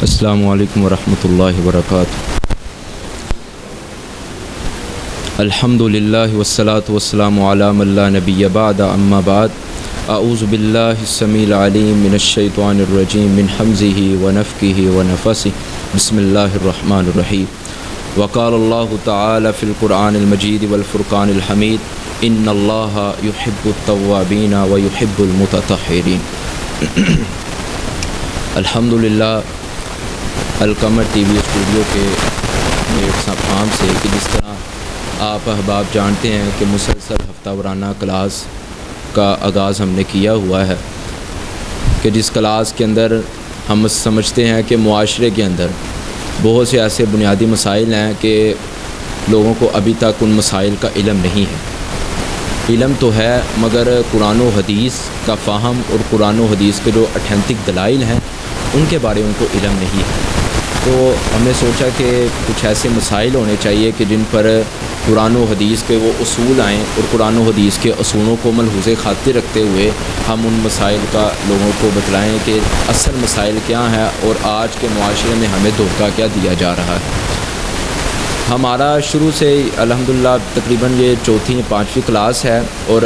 السلام علیکم ورحمۃ اللہ وبرکاتہ۔ الحمد للہ والصلاة والسلام علی من لا نبی بعد، اما بعد، اعوذ باللہ السمیع العلیم من الشیطان الرجیم من حمزہ ونفکہ ونفثہ، بسم اللہ الرحمن الرحیم۔ وقال اللہ تعالی فی القرآن المجید والفرقان الحمید، ان اللہ یحب التوابین ویحب المتطہرین۔ الحمدللہ القمر ٹی وی اسٹوڈیو کے پلیٹ فارم سے کہ جس طرح آپ احباب جانتے ہیں کہ مسلسل ہفتہ وارانہ کلاس کا آغاز ہم نے کیا ہوا ہے، کہ جس کلاس کے اندر ہم سمجھتے ہیں کہ معاشرے کے اندر بہت سے ایسے بنیادی مسائل ہیں کہ لوگوں کو ابھی تک ان مسائل کا علم نہیں ہے۔ علم تو ہے مگر قرآن و حدیث کا فہم اور قرآن و حدیث کے جو اتھینٹک دلائل ہیں ان کے بارے ان کو علم نہیں ہے۔ تو ہم نے سوچا کہ کچھ ایسے مسائل ہونے چاہیے کہ جن پر قرآن و حدیث کے وہ اصول آئیں، اور قرآن و حدیث کے اصولوں کو ملحوظ خاطر رکھتے ہوئے ہم ان مسائل کا لوگوں کو بتلائیں کہ اصل مسائل کیا ہیں اور آج کے معاشرے میں ہمیں دھوکہ کیا دیا جا رہا ہے۔ ہمارا شروع سے الحمدللہ تقریباً یہ چوتھی یا پانچویں کلاس ہے، اور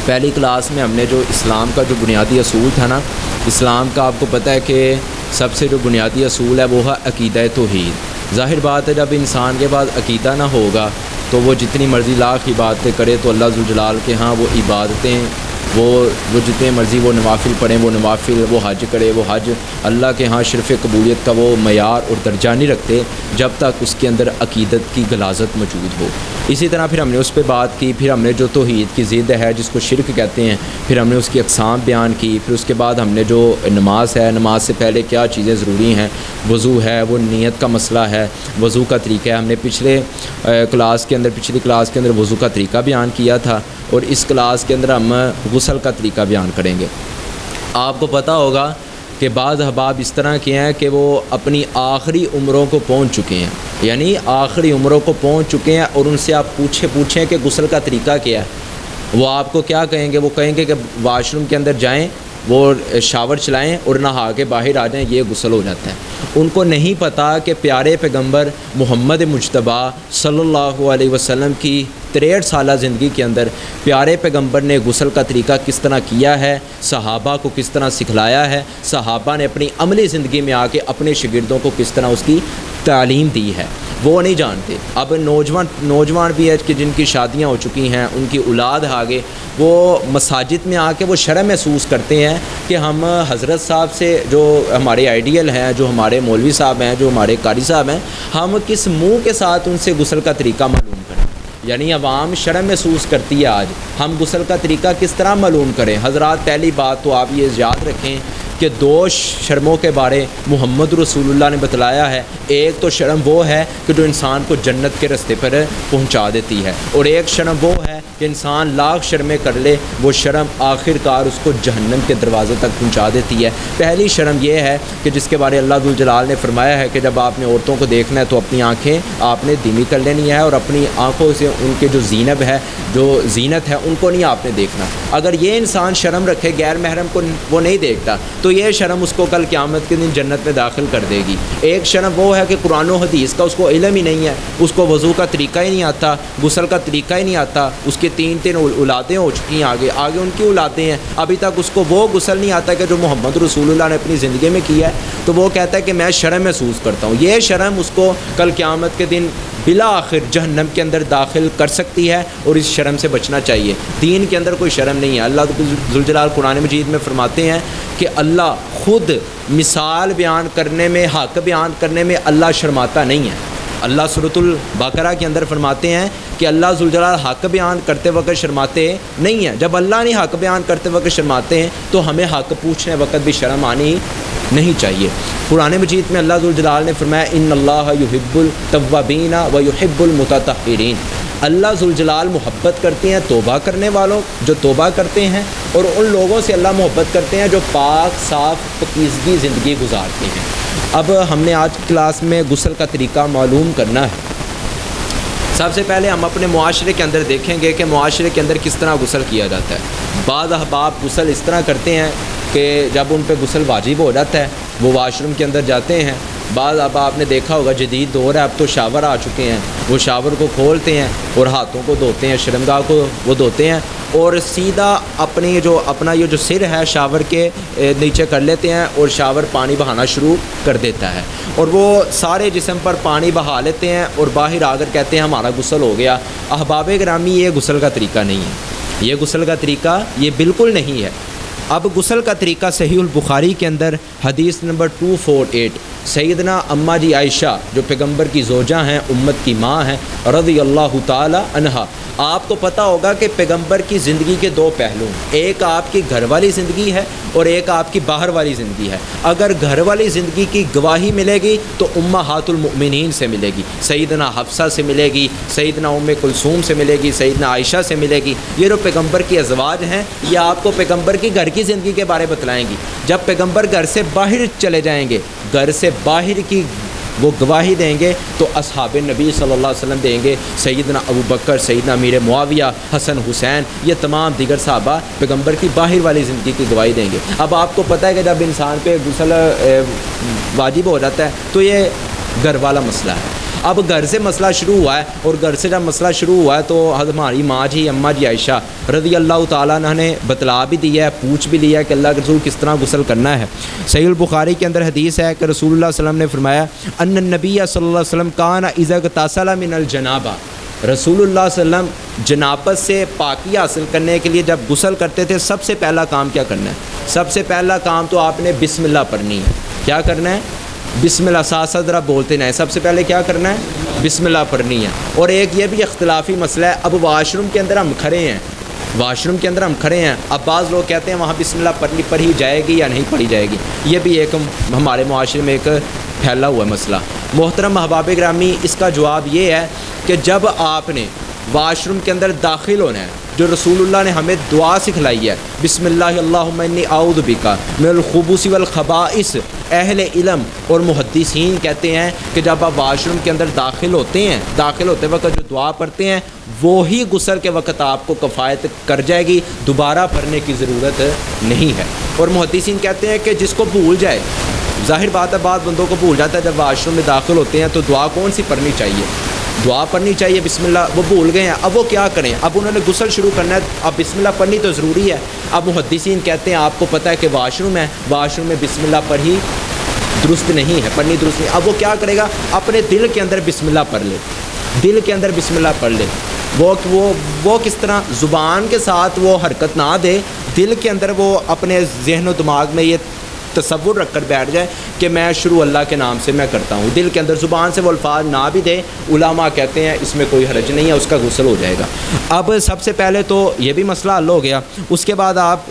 پہلی کلاس میں ہم نے جو اسلام کا جو بنیادی اصول تھا نا، اسلام کا آپ کو پتہ ہے کہ سب سے جو بنیادی اصول ہے وہ ہے عقیدہ توحید۔ ظاہر بات ہے جب انسان کے پاس عقیدہ نہ ہوگا تو وہ جتنی مرضی لاکھ عبادتیں کرے تو اللہ ذوالجلال کے ہاں وہ عبادتیں وہ جتنے مرضی وہ نوافل پڑھیں وہ نوافل، وہ حج کرے وہ حج، اللہ کے ہاں شرف قبولیت کا وہ معیار اور درجہ نہیں رکھتے جب تک اس کے اندر عقیدت کی غلاظت موجود ہو۔ اسی طرح پھر ہم نے اس پہ بات کی، پھر ہم نے جو توحید کی ضد ہے جس کو شرک کہتے ہیں، پھر ہم نے اس کی اقسام بیان کی، پھر اس کے بعد ہم نے جو نماز ہے، نماز سے پہلے کیا چیزیں ضروری ہیں، وضو ہے، وہ نیت کا مسئلہ ہے، وضو کا طریقہ ہے۔ ہم نے پچھلی کلاس کے اندر وضو کا طریقہ بیان کیا تھا، اور اس کلاس کے اندر ہم غسل کا طریقہ بیان کریں گے۔ آپ کو پتہ ہوگا کہ بعض احباب اس طرح کے ہیں کہ وہ اپنی آخری عمروں کو پہنچ چکے ہیں، یعنی آخری عمروں کو پہنچ چکے ہیں، اور ان سے آپ پوچھیں کہ غسل کا طریقہ کیا ہے، وہ آپ کو کیا کہیں گے؟ وہ کہیں گے کہ واش روم کے اندر جائیں، وہ شاور چلائیں اور نہا کے باہر آ جائیں، یہ غسل ہو جاتا ہے۔ ان کو نہیں پتہ کہ پیارے پیغمبر محمد مجتبیٰ صلی اللہ علیہ وسلم کی 63 سالہ زندگی کے اندر پیارے پیغمبر نے غسل کا طریقہ کس طرح کیا ہے، صحابہ کو کس طرح سکھلایا ہے، صحابہ نے اپنی عملی زندگی میں آ کے اپنے شاگردوں کو کس طرح اس کی تعلیم دی ہے، وہ نہیں جانتے۔ اب نوجوان بھی ہے کہ جن کی شادیاں ہو چکی ہیں، ان کی اولاد ہے آگے، وہ مساجد میں آ کے وہ شرم محسوس کرتے ہیں کہ ہم حضرت صاحب سے جو ہمارے آئیڈیل ہیں، جو ہمارے مولوی صاحب ہیں، جو ہمارے قاری صاحب ہیں، ہم کس منہ کے ساتھ ان سے غسل کا طریقہ معلوم کریں؟ یعنی عوام شرم محسوس کرتی ہے آج، ہم غسل کا طریقہ کس طرح معلوم کریں؟ حضرات پہلی بات تو آپ یہ یاد رکھیں کہ 2 شرموں کے بارے محمد رسول اللہ نے بتلایا ہے۔ ایک تو شرم وہ ہے کہ جو انسان کو جنت کے رستے پر پہنچا دیتی ہے، اور ایک شرم وہ ہے کہ انسان لاکھ شرمیں کر لے، وہ شرم آخر کار اس کو جہنم کے دروازے تک پہنچا دیتی ہے۔ پہلی شرم یہ ہے کہ جس کے بارے اللہ ذوالجلال نے فرمایا ہے کہ جب آپ نے عورتوں کو دیکھنا ہے تو اپنی آنکھیں آپ نے دھیمی کر لینی ہے، اور اپنی آنکھوں سے ان کے جو زینب ہے، جو زینت ہے، ان کو نہیں آپ نے دیکھنا۔ اگر یہ انسان شرم رکھے، غیر محرم کو وہ نہیں دیکھتا، تو یہ شرم اس کو کل قیامت کے دن جنت میں داخل کر دے گی۔ ایک شرم وہ ہے کہ قرآن و حدیث کا اس کو علم ہی نہیں ہے، اس کو وضو کا طریقہ ہی نہیں آتا، غسل کا طریقہ ہی نہیں آتا، اس کے 3 اولادیں ہو چکی ہیں، آگے ان کی اولادیں ہیں، ابھی تک اس کو وہ غسل نہیں آتا کہ جو محمد رسول اللہ نے اپنی زندگی میں کیا ہے، تو وہ کہتا ہے کہ میں شرم محسوس کرتا ہوں۔ یہ شرم اس کو کل قیامت کے دن بلا آخر جہنم کے اندر داخل کر سکتی ہے، اور اس شرم سے بچنا چاہیے۔ دین کے اندر کوئی شرم نہیں ہے۔ اللہ ذوالجلال قرآن مجید میں فرماتے ہیں کہ اللہ خود مثال بیان کرنے میں، حق بیان کرنے میں اللہ شرماتا نہیں ہے۔ اللہ سورۃ البقرہ کے اندر فرماتے ہیں کہ اللہ ذوالجلال حق بیان کرتے وقت شرماتے نہیں ہیں۔ جب اللہ نہیں حق بیان کرتے وقت شرماتے ہیں تو ہمیں حق پوچھنے وقت بھی شرم آنی نہیں چاہیے۔ قرآن مجید میں اللہ ذوالجلال نے فرمایا ان اللہ یحب التوابین و یحب المتطہرین، اللہ ذوالجلال محبت کرتے ہیں توبہ کرنے والوں جو توبہ کرتے ہیں، اور ان لوگوں سے اللہ محبت کرتے ہیں جو پاک صاف پاکیزگی زندگی گزارتے ہیں۔ اب ہم نے آج کی کلاس میں غسل کا طریقہ معلوم کرنا ہے۔ سب سے پہلے ہم اپنے معاشرے کے اندر دیکھیں گے کہ معاشرے کے اندر کس طرح غسل کیا جاتا ہے۔ بعض احباب غسل اس طرح کرتے ہیں کہ جب ان پہ غسل واجب ہو جاتا ہے وہ واش روم کے اندر جاتے ہیں، بعض اب آپ نے دیکھا ہوگا جدید دور ہے، اب تو شاور آ چکے ہیں، وہ شاور کو کھولتے ہیں اور ہاتھوں کو دھوتے ہیں، شرمگاہ کو وہ دھوتے ہیں اور سیدھا اپنا یہ جو سر ہے شاور کے نیچے کر لیتے ہیں اور شاور پانی بہانا شروع کر دیتا ہے اور وہ سارے جسم پر پانی بہا لیتے ہیں اور باہر آ کر کہتے ہیں ہمارا غسل ہو گیا۔ احباب گرامی، یہ غسل کا طریقہ نہیں ہے، یہ غسل کا طریقہ یہ بالکل نہیں ہے۔ اب غسل کا طریقہ صحیح البخاری کے اندر حدیث نمبر 248 سیدنا اماں جی عائشہ جو پیغمبر کی زوجہ ہیں، امت کی ماں ہیں، رضی اللہ تعالی عنہا، آپ کو پتہ ہوگا کہ پیغمبر کی زندگی کے دو پہلو ہیں، ایک آپ کی گھر والی زندگی ہے اور ایک آپ کی باہر والی زندگی ہے۔ اگر گھر والی زندگی کی گواہی ملے گی تو امہات المؤمنین سے ملے گی، سیدنا حفصہ سے ملے گی، سیدنا ام کلثوم سے ملے گی، سیدنا عائشہ سے ملے گی۔ یہ جو پیغمبر کی ازواج ہیں یہ آپ کو پیغمبر کی گھر کی زندگی کے بارے بتلائیں گی۔ جب پیغمبر گھر سے باہر چلے جائیں گے، گھر سے باہر کی وہ گواہی دیں گے تو اصحاب نبی صلی اللہ علیہ وسلم دیں گے، سیدنا ابو بکر، سیدنا امیر معاویہ، حسن حسین، یہ تمام دیگر صحابہ پیغمبر کی باہر والی زندگی کی گواہی دیں گے۔ اب آپ کو پتہ ہے کہ جب انسان پہ غسل واجب ہو جاتا ہے تو یہ گھر والا مسئلہ ہے۔ اب گھر سے مسئلہ شروع ہوا ہے اور گھر سے جب مسئلہ شروع ہوا ہے تو ہماری ماں جی اماں جی عائشہ رضی اللہ تعالیٰ عنہ نے بتلا بھی دیا ہے، پوچھ بھی لیا ہے کہ اللہ کے رسول کس طرح غسل کرنا ہے۔ صحیح البخاری کے اندر حدیث ہے کہ رسول اللہ صلی اللہ علیہ وسلم نے فرمایا ان النبی صلی اللہ علیہ وسلم کان اذا اغتسل من الجنابہ، رسول اللہ صلی اللہ علیہ وسلم جنابت سے پاکی حاصل کرنے کے لیے جب غسل کرتے تھے سب سے پہلا کام کیا کرنا ہے؟ سب سے پہلا کام تو آپ نے بسم اللہ پڑھنی ہے۔ کیا کرنا ہے؟ بسم اللہ، ساتھ ساتھ ذرا بولتے نہیں، سب سے پہلے کیا کرنا ہے؟ بسم اللہ پڑھنی ہے۔ اور ایک یہ بھی اختلافی مسئلہ ہے، اب واش روم کے اندر ہم کھڑے ہیں، واش روم کے اندر ہم کھڑے ہیں، اب بعض لوگ کہتے ہیں وہاں بسم اللہ پڑھی جائے گی یا نہیں پڑھی جائے گی، یہ بھی ایک ہمارے معاشرے میں ایک پھیلا ہوا مسئلہ۔ محترم احباب گرامی، اس کا جواب یہ ہے کہ جب آپ نے واش روم کے اندر داخل ہونا ہے، جو رسول اللہ نے ہمیں دعا سکھلائی ہے، بسم اللہ اللہم انی اعوذ بک من الخبث والخبائث، اہل علم اور محدثین کہتے ہیں کہ جب آپ واش روم کے اندر داخل ہوتے وقت جو دعا پڑھتے ہیں وہی غسل کے وقت آپ کو کفایت کر جائے گی، دوبارہ پڑھنے کی ضرورت نہیں ہے۔ اور محدثین کہتے ہیں کہ جس کو بھول جائے، ظاہر بات ہے بعض بندوں کو بھول جاتا ہے، جب واش روم میں داخل ہوتے ہیں تو دعا کون سی پڑھنی چاہیے؟ دعا پڑھنی چاہیے بسم اللہ، وہ بھول گئے ہیں، اب وہ کیا کریں؟ اب انہوں نے غسل شروع کرنا ہے، اب بسم اللہ پڑھنی تو ضروری ہے۔ اب محدثین کہتے ہیں آپ کو پتہ ہے کہ واش روم ہے، واش روم میں بسم اللہ پڑھی درست نہیں ہے، پڑھنی درست نہیں۔ اب وہ کیا کرے گا؟ اپنے دل کے اندر بسم اللہ پڑھ لے، دل کے اندر بسم اللہ پڑھ لے۔ وہ کس طرح؟ زبان کے ساتھ وہ حرکت نہ دے، دل کے اندر وہ اپنے ذہن و دماغ میں یہ تصور رکھ کر بیٹھ جائے کہ میں شروع اللہ کے نام سے میں کرتا ہوں، دل کے اندر، زبان سے وہ الفاظ نہ بھی دے، علماء کہتے ہیں اس میں کوئی حرج نہیں ہے، اس کا غسل ہو جائے گا۔ اب سب سے پہلے تو یہ بھی مسئلہ حل ہو گیا۔ اس کے بعد آپ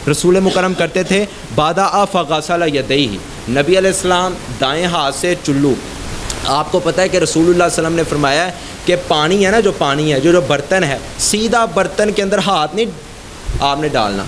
رسول مکرم کرتے تھے بادہ فغسل یدیہ، نبی علیہ السلام دائیں ہاتھ سے چلو، آپ کو پتہ ہے کہ رسول اللہ صلی اللہ علیہ وسلم نے فرمایا ہے کہ پانی ہے نا، جو پانی ہے، جو برتن ہے، سیدھا برتن کے اندر ہاتھ نہیں آپ نے ڈالنا۔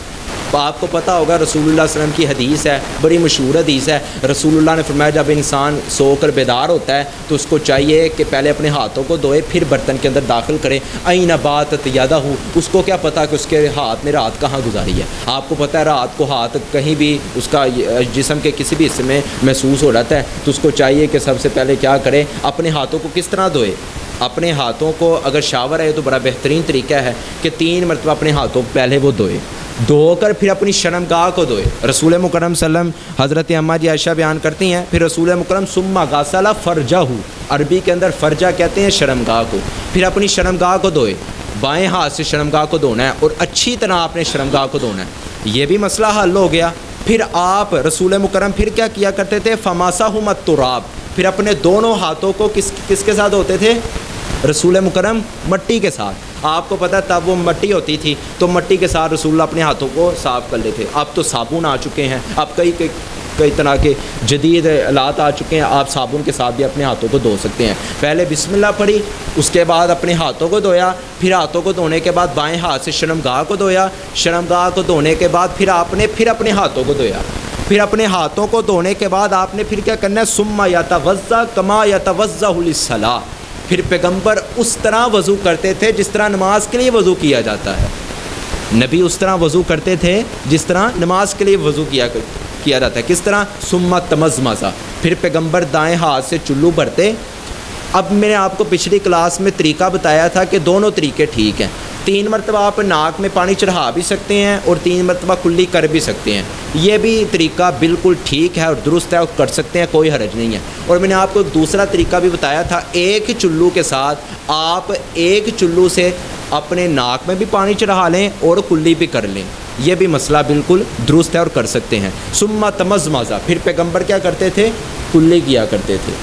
آپ کو پتہ ہوگا رسول اللہ صلی اللہ علیہ وسلم کی حدیث ہے، بڑی مشہور حدیث ہے، رسول اللہ نے فرمایا جب انسان سو کر بیدار ہوتا ہے تو اس کو چاہیے کہ پہلے اپنے ہاتھوں کو دھوئے پھر برتن کے اندر داخل کرے۔ این باتت یدہ، اس کو کیا پتہ کہ اس کے ہاتھ نے رات کہاں گزاری ہے؟ آپ کو پتہ ہے رات کو ہاتھ کہیں بھی اس کا جسم کے کسی بھی حصے میں محسوس ہو جاتا ہے تو اس کو چاہیے کہ سب سے پہلے کیا کرے؟ اپنے ہاتھوں کو کس طرح دھوئے؟ اپنے ہاتھوں کو، اگر شاور ہے تو بڑا بہترین طریقہ ہے کہ 3 مرتبہ اپنے ہاتھوں کو پہلے وہ دھو کر پھر اپنی شرمگاہ کو دھوئے۔ رسول مکرم صلی اللہ علیہ وسلم، حضرت اماں جی عائشہ بیان کرتی ہیں، پھر رسول مکرم ثم غسل فرجہ، عربی کے اندر فرجہ کہتے ہیں شرمگاہ کو، پھر اپنی شرمگاہ کو دھوئے، بائیں ہاتھ سے شرمگاہ کو دھونا ہے اور اچھی طرح آپ نے شرمگاہ کو دھونا ہے۔ یہ بھی مسئلہ حل ہو گیا۔ پھر آپ رسول مکرم پھر کیا کیا کرتے تھے؟ فماسہم التراب، پھر اپنے دونوں ہاتھوں کو کس کے ساتھ دھوتے تھے؟ رسول مکرم مٹی کے ساتھ۔ آپ کو پتہ تب وہ مٹی ہوتی تھی تو مٹی کے ساتھ رسول اللہ اپنے ہاتھوں کو صاف کر لیتے۔ اب تو صابن آ چکے ہیں، اب کئی طرح کے جدید آلات آ چکے ہیں، آپ صابن کے ساتھ بھی اپنے ہاتھوں کو دھو سکتے ہیں۔ پہلے بسم اللہ پڑھی، اس کے بعد اپنے ہاتھوں کو دھویا، پھر ہاتھوں کو دھونے کے بعد بائیں ہاتھ سے شرمگاہ کو دھویا، شرمگاہ کو دھونے کے بعد پھر آپ نے پھر اپنے ہاتھوں کو دھویا، پھر اپنے ہاتھوں کو دھونے کے بعد آپ نے پھر کیا کرنا ہے؟ ثم یتوضا کما یتوضا للصلاۃ، پھر پیغمبر اس طرح وضو کرتے تھے جس طرح نماز کے لیے وضو کیا جاتا ہے۔ نبی اس طرح وضو کرتے تھے جس طرح نماز کے لیے وضو کیا کرتے۔ کیا جاتا ہے. کس طرح؟ ثم تمزمزا، پھر پیغمبر دائیں ہاتھ سے چلو بھرتے. اب میں نے آپ کو پچھلی کلاس میں طریقہ بتایا تھا کہ دونوں طریقے ٹھیک ہیں. 3 مرتبہ آپ ناک میں پانی چڑھا بھی سکتے ہیں اور 3 مرتبہ کلی کر بھی سکتے ہیں. یہ بھی طریقہ بالکل ٹھیک ہے اور درست ہے اور کر سکتے ہیں، کوئی حرج نہیں ہے. اور میں نے آپ کو ایک دوسرا طریقہ بھی بتایا تھا، ایک چلو کے ساتھ آپ ایک چلو سے اپنے ناک میں بھی پانی چڑھا لیں اور کلی بھی کر لیں. یہ بھی مسئلہ بالکل درست ہے اور کر سکتے ہیں. ثم تمزمزا، پھر پیغمبر کیا کرتے تھے؟ کلی کیا کرتے تھے.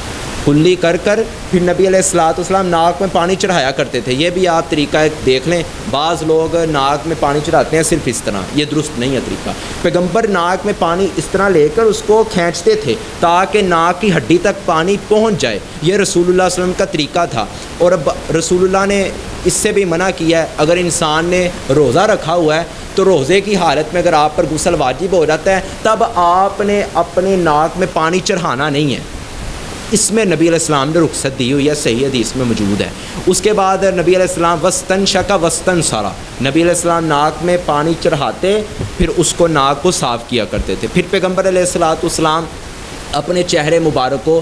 کلی کر کر پھر نبی علیہ الصلوۃ والسلام ناک میں پانی چڑھایا کرتے تھے. یہ بھی آپ طریقہ ایک دیکھ لیں. بعض لوگ ناک میں پانی چڑھاتے ہیں صرف اس طرح، یہ درست نہیں ہے طریقہ. پیغمبر ناک میں پانی اس طرح لے کر اس کو کھینچتے تھے تاکہ ناک کی ہڈی تک پانی پہنچ جائے. یہ رسول اللہ صلی اللہ علیہ وسلم کا طریقہ تھا. اور اب رسول اللہ نے اس سے بھی منع کیا ہے، اگر انسان نے روزہ رکھا ہوا ہے تو روزے کی حالت میں اگر آپ پر غسل واجب ہو جاتا ہے تب آپ نے اپنے ناک میں پانی چڑھانا نہیں ہے. اس میں نبی علیہ السلام نے رخصت دی ہوئی ہے، صحیح حدیث میں موجود ہے. اس کے بعد نبی علیہ السلام وسطن شکا وسطن سارا، نبی علیہ السلام ناک میں پانی چڑھاتے پھر اس کو ناک کو صاف کیا کرتے تھے. پھر پیغمبر علیہ الصلوۃ والسلام اپنے چہرے مبارک کو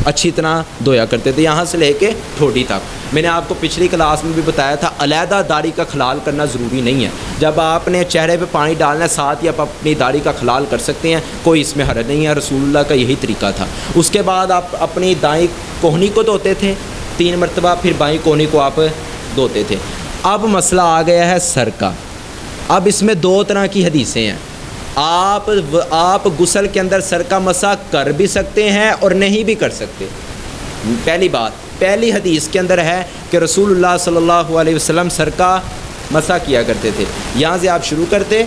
اچھی طرح دھویا کرتے تھے، یہاں سے لے کے ٹھوڈی تک. میں نے آپ کو پچھلی کلاس میں بھی بتایا تھا علیحدہ داڑھی کا خلال کرنا ضروری نہیں ہے. جب آپ نے چہرے پہ پانی ڈالنا ہے ساتھ ہی آپ اپنی داڑھی کا خلال کر سکتے ہیں، کوئی اس میں حرج نہیں ہے. رسول اللہ کا یہی طریقہ تھا. اس کے بعد آپ اپنی دائیں کوہنی کو دھوتے تھے 3 مرتبہ، پھر بائیں کوہنی کو آپ دھوتے تھے. اب مسئلہ آ گیا ہے سر کا. اب اس میں 2 طرح کی حدیثیں ہیں. آپ غسل کے اندر سر کا مسح کر بھی سکتے ہیں اور نہیں بھی کر سکتے. پہلی بات، پہلی حدیث کے اندر ہے کہ رسول اللہ صلی اللہ علیہ وسلم سر کا مسح کیا کرتے تھے. یہاں سے آپ شروع کرتے،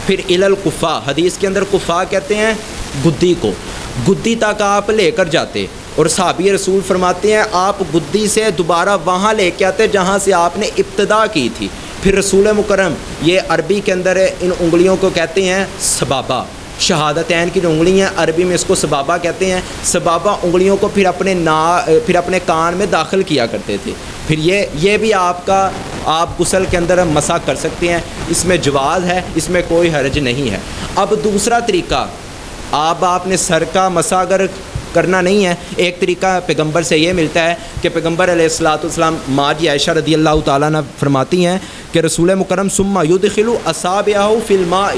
پھر الالقفا، حدیث کے اندر قفا کہتے ہیں گدی کو، گدی تک آپ لے کر جاتے. اور صحابی رسول فرماتے ہیں آپ گدی سے دوبارہ وہاں لے کے آتے جہاں سے آپ نے ابتدا کی تھی. پھر رسول مکرم، یہ عربی کے اندر ان انگلیوں کو کہتے ہیں سبابہ. شہادتین کی جو انگلی ہیں عربی میں اس کو سبابہ کہتے ہیں. سبابہ انگلیوں کو پھر اپنے کان میں داخل کیا کرتے تھے. پھر یہ بھی آپ غسل کے اندر مسح کر سکتے ہیں. اس میں جواز ہے، اس میں کوئی حرج نہیں ہے. اب دوسرا طریقہ، آپ نے سر کا مسح اگر کرنا نہیں ہے، ایک طریقہ پیغمبر سے یہ ملتا ہے کہ پیغمبر علیہ الصلوۃ والسلام، ماں جی عائشہ رضی اللہ تعالیٰ عنہ فرماتی ہیں کہ رسول مکرم ثم یدخل اصابعہ فی الماء،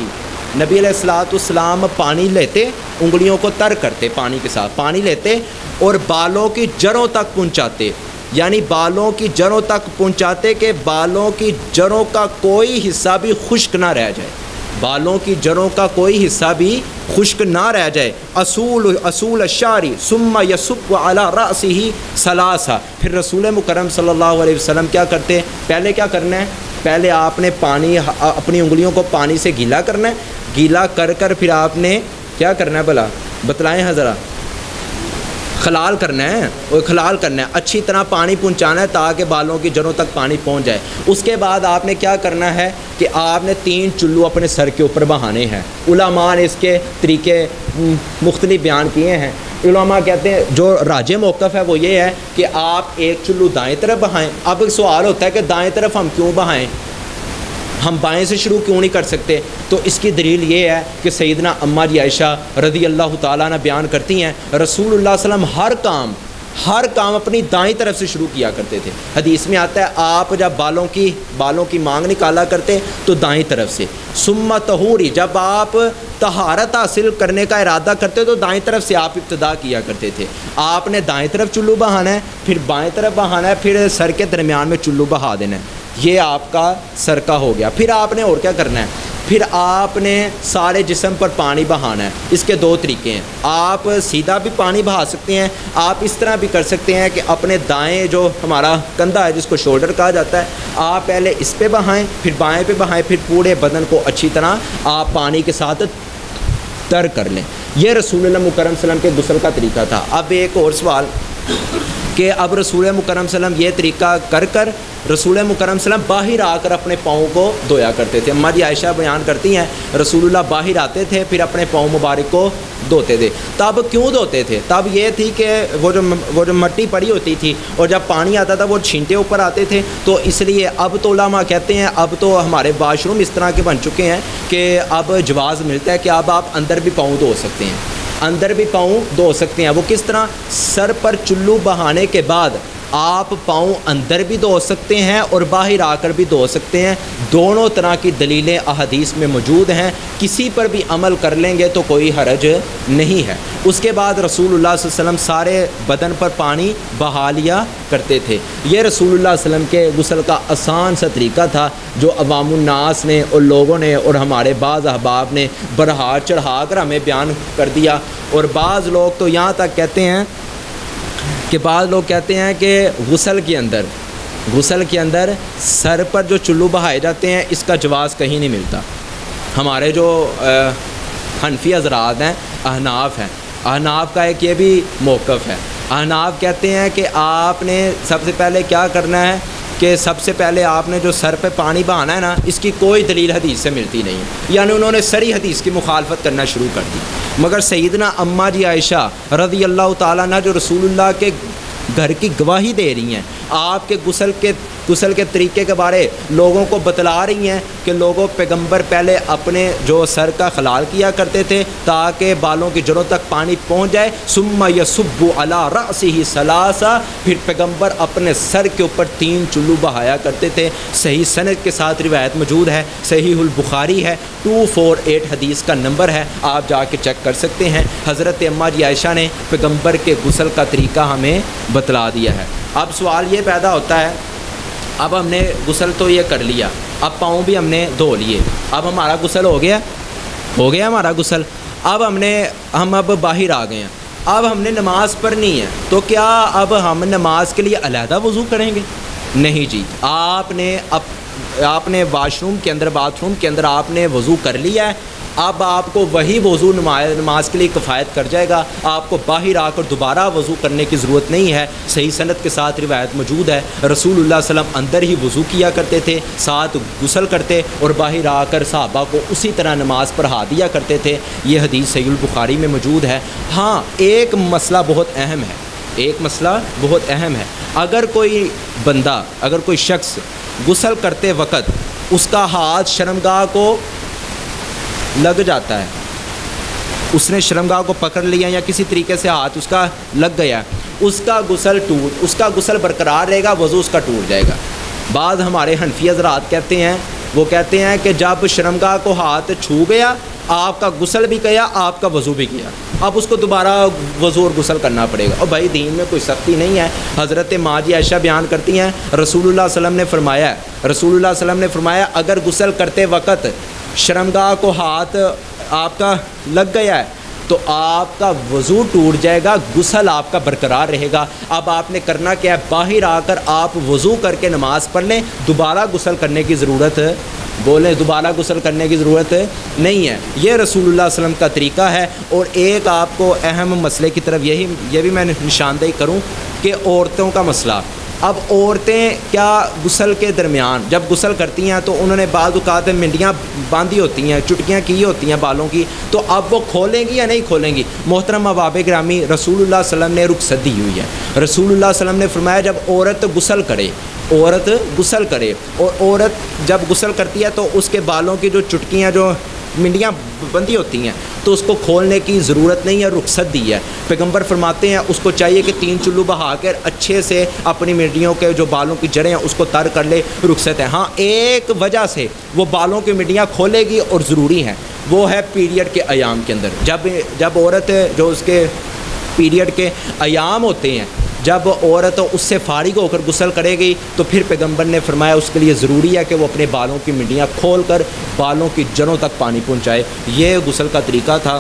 نبی علیہ الصلوۃ والسلام پانی لیتے، انگلیوں کو تر کرتے، پانی کے ساتھ پانی لیتے اور بالوں کی جڑوں تک پہنچاتے. یعنی بالوں کی جڑوں تک پہنچاتے کہ بالوں کی جڑوں کا کوئی حصہ بھی خشک نہ رہ جائے، بالوں کی جڑوں کا کوئی حصہ بھی خشک نہ رہ جائے. اصول الشعر ثم یصب علی رأسہ ثلاثا. پھر رسول مکرم صلی اللہ علیہ وسلم کیا کرتے؟ پہلے کیا کرنا ہے؟ پہلے آپ نے پانی، اپنی انگلیوں کو پانی سے گیلا کرنا ہے. گیلا کر کر پھر آپ نے کیا کرنا ہے بھلا بتلائیں ہاں ذرا؟ خلال کرنا ہے، اور خلال کرنا ہے، اچھی طرح پانی پہنچانا ہے تاکہ بالوں کی جڑوں تک پانی پہنچ جائے. اس کے بعد آپ نے کیا کرنا ہے کہ آپ نے 3 چلو اپنے سر کے اوپر بہانے ہیں. علماء نے اس کے طریقے مختلف بیان کیے ہیں. علماء کہتے ہیں جو راجح موقف ہے وہ یہ ہے کہ آپ ایک چلو دائیں طرف بہائیں. اب سوال ہوتا ہے کہ دائیں طرف ہم کیوں بہائیں، ہم بائیں سے شروع کیوں نہیں کر سکتے؟ تو اس کی دلیل یہ ہے کہ سیدنا اماں جی عائشہ رضی اللہ تعالیٰ عنہ بیان کرتی ہیں رسول اللہ صلی اللہ علیہ وسلم ہر کام اپنی دائیں طرف سے شروع کیا کرتے تھے. حدیث میں آتا ہے آپ جب بالوں کی مانگ نکالا کرتے تو دائیں طرف سے. ثم طہوری، جب آپ طہارت حاصل کرنے کا ارادہ کرتے تو دائیں طرف سے آپ ابتدا کیا کرتے تھے. آپ نے دائیں طرف چلو بہانا ہے، پھر بائیں طرف بہانا ہے، پھر سر کے درمیان میں چلو بہا دینا ہے. یہ آپ کا سر کا ہو گیا. پھر آپ نے اور کیا کرنا ہے؟ پھر آپ نے سارے جسم پر پانی بہانا ہے. اس کے 2 طریقے ہیں. آپ سیدھا بھی پانی بہا سکتے ہیں، آپ اس طرح بھی کر سکتے ہیں کہ اپنے دائیں جو ہمارا کندھا ہے جس کو شولڈر کہا جاتا ہے، آپ پہلے اس پہ بہائیں، پھر بائیں پہ بہائیں، پھر پورے بدن کو اچھی طرح آپ پانی کے ساتھ تر کر لیں. یہ رسول اللہ مکرم صلی اللہ علیہ وسلم کے غسل کا طریقہ تھا. اب ایک اور سوال کہ اب رسول مکرم صلی اللہ علیہ وسلم یہ طریقہ کر رسول مکرم صلی اللہ علیہ وسلم باہر آ کر اپنے پاؤں کو دھویا کرتے تھے۔ اماں جی عائشہ بیان کرتی ہیں رسول اللہ باہر آتے تھے پھر اپنے پاؤں مبارک کو دھوتے تھے۔ تب کیوں دھوتے تھے؟ تب یہ تھی کہ وہ جو مٹی پڑی ہوتی تھی اور جب پانی آتا تھا وہ چھینٹے اوپر آتے تھے، تو اس لیے اب تو علماء کہتے ہیں اب تو ہمارے واش روم اس طرح کے بن چکے ہیں کہ اب جواز ملتا ہے کہ اب آپ اندر بھی پاؤں دھو سکتے ہیں، اندر بھی پاؤں دھو سکتے ہیں۔ وہ کس طرح؟ سر پر چلو بہانے کے بعد آپ پاؤں اندر بھی دھو سکتے ہیں اور باہر آ کر بھی دھو سکتے ہیں۔ دونوں طرح کی دلیلیں احادیث میں موجود ہیں، کسی پر بھی عمل کر لیں گے تو کوئی حرج نہیں ہے۔ اس کے بعد رسول اللہ صلی اللہ علیہ وسلم سارے بدن پر پانی بہا لیا کرتے تھے۔ یہ رسول اللہ صلی اللہ علیہ وسلم کے غسل کا آسان سا طریقہ تھا جو عوام الناس نے اور لوگوں نے اور ہمارے بعض احباب نے بڑھا چڑھا کر ہمیں بیان کر دیا۔ اور بعض لوگ تو یہاں تک کہتے ہیں کہ غسل کے اندر سر پر جو چلو بہائے جاتے ہیں اس کا جواز کہیں نہیں ملتا۔ ہمارے جو حنفی حضرات ہیں، احناف کا ایک یہ بھی موقف ہے۔ احناف کہتے ہیں کہ آپ نے سب سے پہلے کیا کرنا ہے کہ سب سے پہلے آپ نے جو سر پہ پانی بہانا ہے نا، اس کی کوئی دلیل حدیث سے ملتی نہیں، یعنی انہوں نے سری حدیث کی مخالفت کرنا شروع کر دی۔ مگر سیدنا اماں جی عائشہ رضی اللہ تعالیٰ عنہ جو رسول اللہ کے گھر کی گواہی دے رہی ہیں، آپ کے غسل کے طریقے کے بارے لوگوں کو بتلا رہی ہیں کہ لوگوں پیغمبر پہلے اپنے جو سر کا خلال کیا کرتے تھے تاکہ بالوں کی جڑوں تک پانی پہنچ جائے، ثم یصب علی رأسہ ثلاثا، پھر پیغمبر اپنے سر کے اوپر 3 چلو بہایا کرتے تھے۔ صحیح سند کے ساتھ روایت موجود ہے، صحیح البخاری ہے، 248 حدیث کا نمبر ہے، آپ جا کے چیک کر سکتے ہیں۔ حضرت اماں جی عائشہ نے پیغمبر کے غسل کا طریقہ ہمیں بتلا دیا ہے۔ اب سوال یہ پیدا ہوتا ہے، اب ہم نے غسل تو یہ کر لیا، اب پاؤں بھی ہم نے دھو لیے، اب ہمارا غسل ہو گیا ہمارا غسل، اب ہم باہر آ گئے ہیں، اب ہم نے نماز پڑھنی ہے، تو کیا اب ہم نماز کے لیے علیحدہ وضو کریں گے؟ نہیں جی، آپ نے واش روم کے اندر، باتھ روم کے اندر آپ نے وضو کر لیا ہے، اب آپ کو وہی وضو نماز کے لیے کفایت کر جائے گا، آپ کو باہر آ کر دوبارہ وضو کرنے کی ضرورت نہیں ہے۔ صحیح سند کے ساتھ روایت موجود ہے، رسول اللہ صلی اللہ علیہ وسلم اندر ہی وضو کیا کرتے تھے، ساتھ غسل کرتے اور باہر آ کر صحابہ کو اسی طرح نماز پڑھا دیا کرتے تھے۔ یہ حدیث صحیح البخاری میں موجود ہے۔ ہاں، ایک مسئلہ بہت اہم ہے، اگر کوئی شخص غسل کرتے وقت اس کا ہاتھ شرمگاہ کو لگ جاتا ہے، اس نے شرمگاہ کو پکڑ لیا یا کسی طریقے سے ہاتھ اس کا لگ گیا، اس کا غسل برقرار رہے گا، وضو اس کا ٹوٹ جائے گا۔ بعض ہمارے حنفی حضرات کہتے ہیں کہ جب شرمگاہ کو ہاتھ چھو گیا، آپ کا غسل بھی گیا، آپ کا وضو بھی گیا، اب اس کو دوبارہ وضو اور غسل کرنا پڑے گا۔ اور بھائی دین میں کوئی سختی نہیں ہے۔ حضرت ماں جی عائشہ بیان کرتی ہیں رسول اللہ صلی اللہ علیہ وسلم نے فرمایا اگر غسل کرتے وقت شرمگاہ کو ہاتھ آپ کا لگ گیا ہے تو آپ کا وضو ٹوٹ جائے گا، غسل آپ کا برقرار رہے گا۔ اب آپ نے کرنا کیا ہے؟ باہر آ کر آپ وضو کر کے نماز پڑھ لیں، دوبارہ غسل کرنے کی ضرورت نہیں ہے۔ یہ رسول اللہ صلی اللہ علیہ وسلم کا طریقہ ہے۔ اور ایک آپ کو اہم مسئلے کی طرف یہ بھی میں نشاندہی کروں کہ عورتوں کا مسئلہ۔ اب عورتیں کیا غسل کے درمیان جب غسل کرتی ہیں تو انہوں نے بعض اوقات منڈیاں باندھی ہوتی ہیں، چٹکیاں کی ہوتی ہیں بالوں کی، تو اب وہ کھولیں گی یا نہیں کھولیں گی؟ محترم احباب گرامی، رسول اللہ صلی اللہ علیہ وسلم نے رخصت دی ہوئی ہے۔ رسول اللہ صلی اللہ علیہ وسلم نے فرمایا جب عورت غسل کرے اور عورت جب غسل کرتی ہے تو اس کے بالوں کی جو چٹکیاں جو منڈیاں بندھی ہوتی ہیں تو اس کو کھولنے کی ضرورت نہیں ہے، رخصت دی ہے۔ پیغمبر فرماتے ہیں اس کو چاہیے کہ 3 چلو بہا کر اچھے سے اپنی منڈیوں کے جو بالوں کی جڑیں ہیں اس کو تر کر لے، رخصت ہے۔ ہاں، ایک وجہ سے وہ بالوں کی منڈیاں کھولے گی اور ضروری ہیں، وہ ہے پیریڈ کے ایام کے اندر۔ جب عورت جو اس کے پیریڈ کے ایام ہوتے ہیں، جب عورت اس سے فارغ ہو کر غسل کرے گی تو پھر پیغمبر نے فرمایا اس کے لیے ضروری ہے کہ وہ اپنے بالوں کی منڈیاں کھول کر بالوں کی جڑوں تک پانی پہنچائے۔ یہ غسل کا طریقہ تھا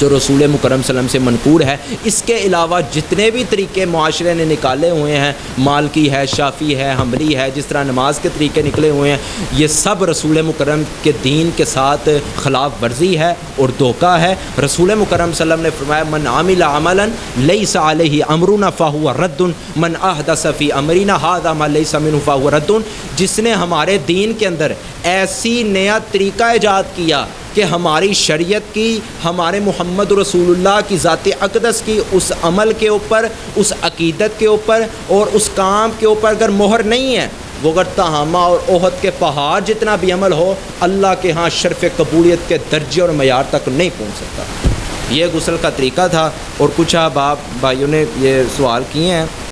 جو رسول مکرم صلی اللہ علیہ وسلم سے منقول ہے۔ اس کے علاوہ جتنے بھی طریقے معاشرے نے نکالے ہوئے ہیں، مالکی ہے، شافعی ہے، حنبلی ہے، جس طرح نماز کے طریقے نکلے ہوئے ہیں، یہ سب رسول مکرم کے دین کے ساتھ خلاف ورزی ہے اور دھوکہ ہے۔ رسول مکرم صلی اللہ علیہ وسلم نے فرمایا من عمل عملا لیس علیہ امرنا فہو رد من احدث فی امرنا ھذا ما لیس منہ فہو رد۔ جس نے ہمارے دین کے اندر ایسی نیا طریقہ ایجاد کیا کہ ہماری شریعت کی، ہمارے محمد رسول اللہ کی ذات اقدس کی اس عمل کے اوپر، اس عقیدت کے اوپر اور اس کام کے اوپر اگر مہر نہیں ہے، وہ اگر تہامہ اور احد کے پہاڑ جتنا بھی عمل ہو، اللہ کے ہاں شرف قبولیت کے درجے اور معیار تک نہیں پہنچ سکتا۔ یہ غسل کا طریقہ تھا، اور کچھ احباب بھائیوں نے یہ سوال کیے ہیں